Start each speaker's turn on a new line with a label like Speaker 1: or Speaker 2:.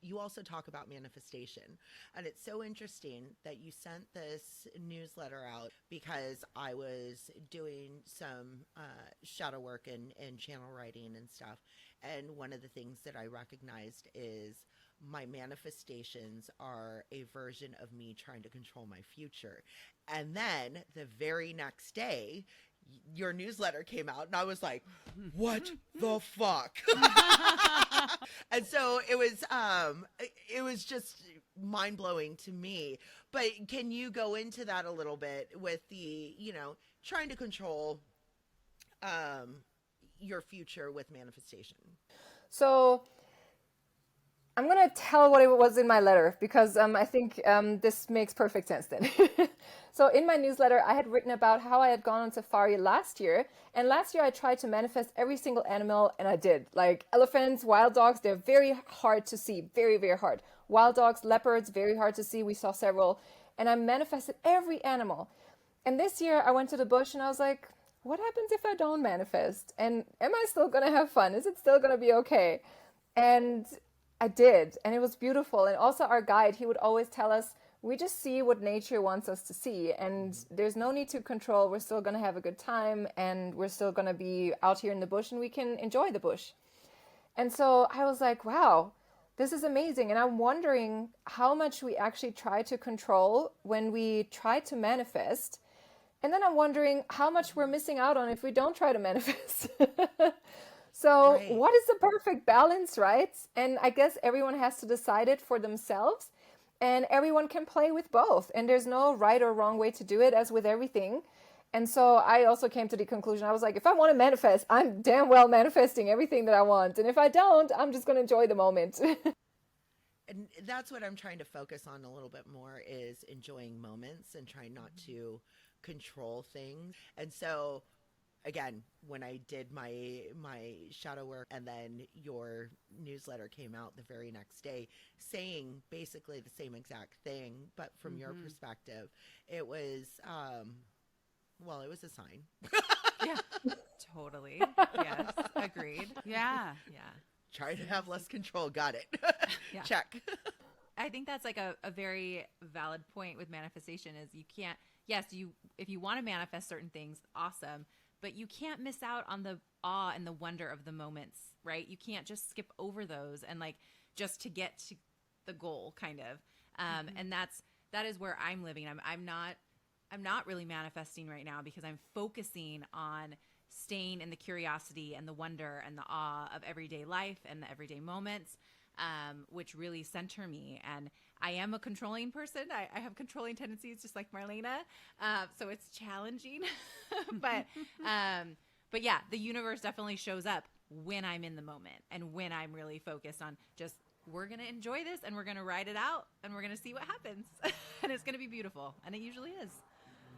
Speaker 1: you also talk about manifestation. And it's so interesting that you sent this newsletter out because I was doing some shadow work and channel writing and stuff. And one of the things that I recognized is my manifestations are a version of me trying to control my future. And then the very next day, your newsletter came out and I was like, what the fuck? And so it was just mind blowing to me. But can you go into that a little bit with the, trying to control your future with manifestation?
Speaker 2: So I'm going to tell what it was in my letter because I think this makes perfect sense then. So in my newsletter, I had written about how I had gone on safari last year. And last year I tried to manifest every single animal, and I did. Like elephants, wild dogs, they're very hard to see. Very, very hard. Wild dogs, leopards, very hard to see. We saw several. And I manifested every animal. And this year I went to the bush and I was like, what happens if I don't manifest? And am I still going to have fun? Is it still going to be okay? And I did. And it was beautiful. And also our guide, he would always tell us, we just see what nature wants us to see. And there's no need to control. We're still going to have a good time. And we're still going to be out here in the bush and we can enjoy the bush. And so I was like, wow, this is amazing. And I'm wondering how much we actually try to control when we try to manifest. And then I'm wondering how much we're missing out on if we don't try to manifest. So
Speaker 1: Right.
Speaker 2: what is the perfect balance, right? And I guess everyone has to decide it for themselves. And everyone can play with both. And there's no right or wrong way to do it, as with everything. And so I also came to the conclusion, I was like, if I want to manifest, I'm damn well manifesting everything that I want. And if I don't, I'm just going to enjoy the moment.
Speaker 1: And that's what I'm trying to focus on a little bit more is enjoying moments and trying not to control things. And so again, when I did my shadow work and then your newsletter came out the very next day saying basically the same exact thing, but from your perspective, it was it was a sign.
Speaker 3: Yeah, totally. Yes, agreed. Yeah, yeah.
Speaker 1: Try to have less control. Got it.
Speaker 3: Yeah.
Speaker 1: Check.
Speaker 3: I think that's like a very valid point with manifestation is you can't, yes, if you want to manifest certain things, awesome, but you can't miss out on the awe and the wonder of the moments, right? You can't just skip over those and like just to get to the goal kind of. And that is where I'm living. I'm not really manifesting right now because I'm focusing on staying in the curiosity and the wonder and the awe of everyday life and the everyday moments, which really center me. And I am a controlling person. I have controlling tendencies just like Marlena. So it's challenging, but yeah, the universe definitely shows up when I'm in the moment and when I'm really focused on just, we're going to enjoy this and we're going to ride it out and we're going to see what happens and it's going to be beautiful. And it usually is.